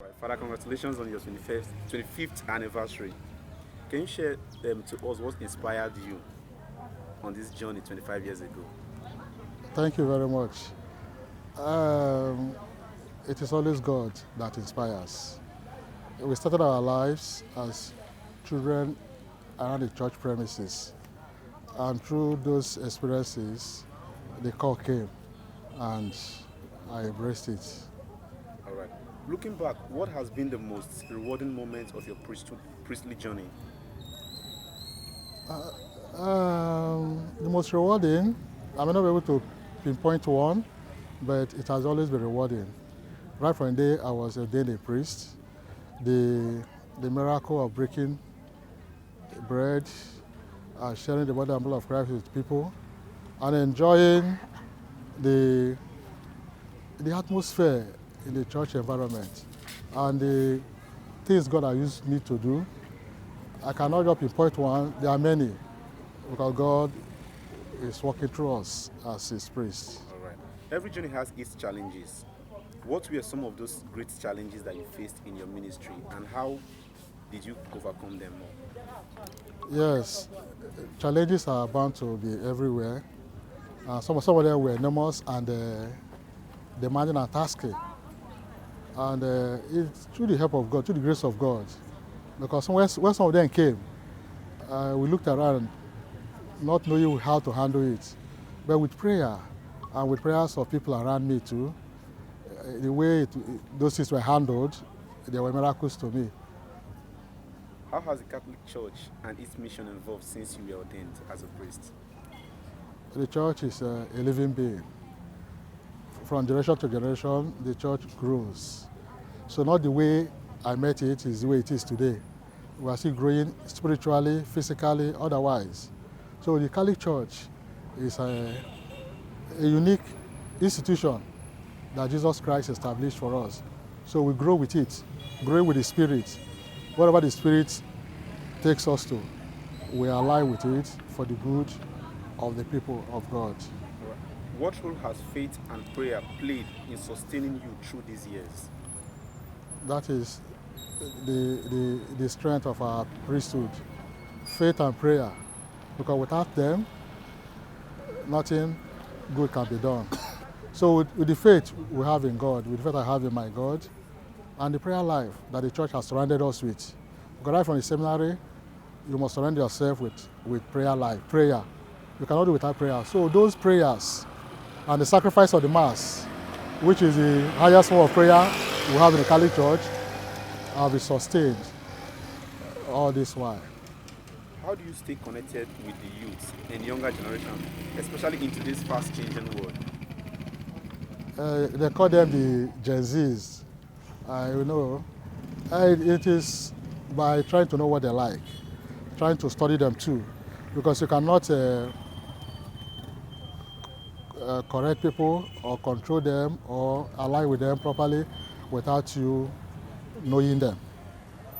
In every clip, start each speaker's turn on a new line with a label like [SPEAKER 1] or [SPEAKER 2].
[SPEAKER 1] Right. Father, congratulations on your 25th anniversary. Can you share to us what inspired you on this journey 25 years ago?
[SPEAKER 2] Thank you very much. Um, it is always God that inspires. We started our lives as children around the church premises, and through those experiences, the call came, and I embraced it.
[SPEAKER 1] All right. Looking back, what has been the most rewarding moment of your priestly journey?
[SPEAKER 2] The most rewarding, I may not be able to pinpoint one, but it has always been rewarding. Right from the day I was ordained a priest, the, the miracle of breaking bread, sharing the body and blood of Christ with people, and enjoying the, the atmosphere in the church environment and the things God has used me to do. I cannot just pinpoint one, there are many, because God is working through us as His priests.
[SPEAKER 1] All right. Every journey has its challenges. What were some of those great challenges that you faced in your ministry, and how did you overcome them all?
[SPEAKER 2] Yes, challenges are bound to be everywhere. Some of them were enormous and demanding and tasking. And it's through the help of God, through the grace of God. Because when some of them came, we looked around not knowing how to handle it. But with prayer, and with prayers of people around me too, the way those things were handled, they were miracles to me.
[SPEAKER 1] How has the Catholic Church and its mission evolved since you were ordained as a priest?
[SPEAKER 2] The church is a living being. From generation to generation, the church grows. So not the way I met it is the way it is today. We are still growing spiritually, physically, otherwise. So the Catholic Church is a unique institution that Jesus Christ established for us. So we grow with it, grow with the Spirit. Whatever the Spirit takes us to, we align with it for the good of the people of God.
[SPEAKER 1] All right. What role has faith and prayer played in sustaining you through these years?
[SPEAKER 2] That is the strength of our priesthood, faith and prayer. Because without them, nothing good can be done. So with the faith we have in God, with the faith I have in my God, and the prayer life that the church has surrounded us with. Because right from the seminary, you must surround yourself with prayer life, prayer. You cannot do without prayer. So those prayers and the sacrifice of the Mass, which is the highest form of prayer we have in the Catholic Church, have been sustained all this while.
[SPEAKER 1] How do you stay connected with the youth and younger generation, especially in today's fast-changing world?
[SPEAKER 2] They call them the Gen Zs. It is by trying to know what they like, trying to study them too, because you cannot correct people or control them or align with them properly without you knowing them.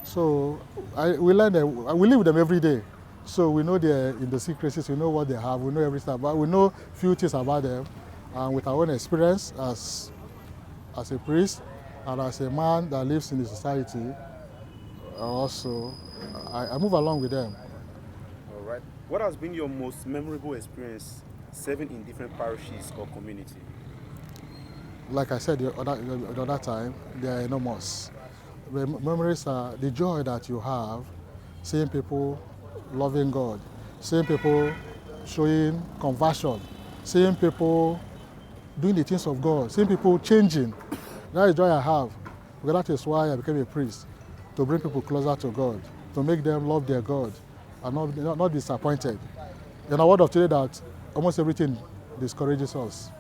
[SPEAKER 2] So we learn them, we live with them every day. So we know they're in the secrecies, we know what they have, we know everything about, we know few things about them. And with our own experience as a priest and as a man that lives in the society, also, I move along with them.
[SPEAKER 1] All right. What has been your most memorable experience serving in different parishes or community?
[SPEAKER 2] Like I said the other time, they are enormous. The memories are the joy that you have, seeing people loving God, seeing people showing conversion, seeing people doing the things of God, seeing people changing. That is joy I have. Because that is why I became a priest, to bring people closer to God, to make them love their God and not disappointed. In a world of today that almost everything discourages us.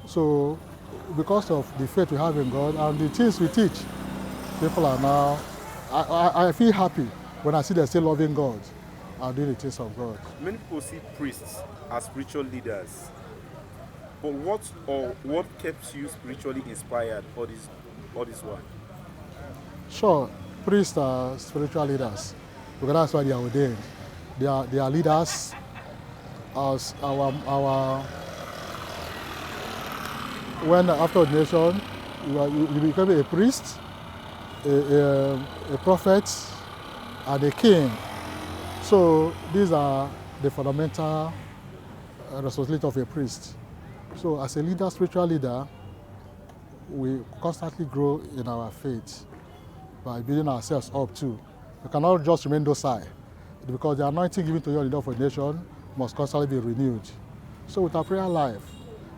[SPEAKER 2] So because of the faith we have in God and the things we teach, people are now, I feel happy when I see them still loving God and doing the things of God.
[SPEAKER 1] Many people see priests as spiritual leaders. But what keeps you spiritually inspired all this while?
[SPEAKER 2] Sure, priests are spiritual leaders because that's why they are ordained. They are leaders as our when after ordination you become a priest, a prophet, and a king. So these are the fundamental responsibility of a priest. So as a leader, spiritual leader, we constantly grow in our faith by building ourselves up too. We cannot just remain docile because the anointing given to you on the door of a nation must constantly be renewed. So with our prayer life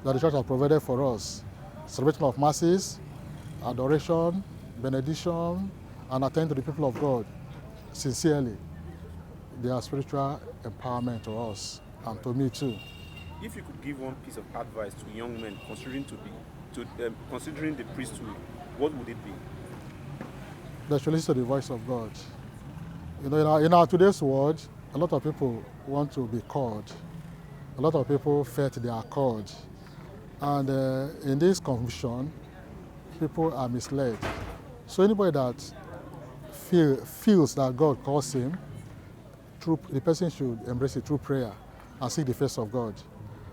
[SPEAKER 2] that the church has provided for us, celebration of masses, adoration, benediction, and attend to the people of God sincerely, they are spiritual empowerment to us and to me too.
[SPEAKER 1] If you could give one piece of advice to young men considering considering the priesthood, what would it be?
[SPEAKER 2] They should listen to the voice of God. You know, in our today's world, a lot of people want to be called. A lot of people felt they are called. And in this confusion, people are misled. So anybody that feels that God calls him, the person should embrace it through prayer and seek the face of God.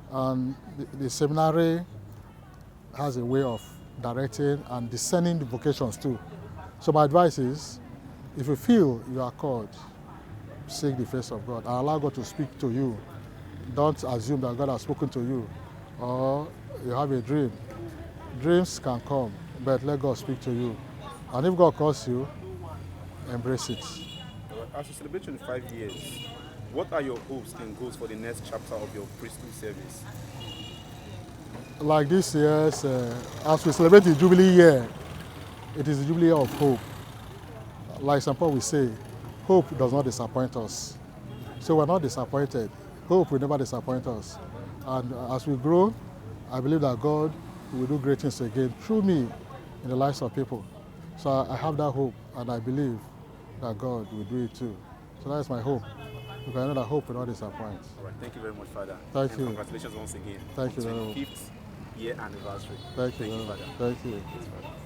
[SPEAKER 2] And the seminary has a way of directing and discerning the vocations too. So my advice is, if you feel you are called, seek the face of God and allow God to speak to you. Don't assume that God has spoken to you, or you have a dream. Dreams can come, but let God speak to you. And if God calls you, embrace it.
[SPEAKER 1] As you celebrate 25 years, what are your hopes and goals for the next chapter of your priesthood service?
[SPEAKER 2] Like this year, as we celebrate the Jubilee year, it is the Jubilee of hope. Like St. Paul will say, hope does not disappoint us. So we're not disappointed. Hope will never disappoint us. And as we grow, I believe that God will do great things again through me in the lives of people. So I have that hope, and I believe that God will do it too. So that is my hope, because I know that hope will not disappoint.
[SPEAKER 1] All right, thank you very much, Father.
[SPEAKER 2] Thank you.
[SPEAKER 1] Congratulations once again.
[SPEAKER 2] Thank you very much.
[SPEAKER 1] 25th year anniversary.
[SPEAKER 2] Thank you,
[SPEAKER 1] Father.
[SPEAKER 2] Thank you.
[SPEAKER 1] Yes, Father.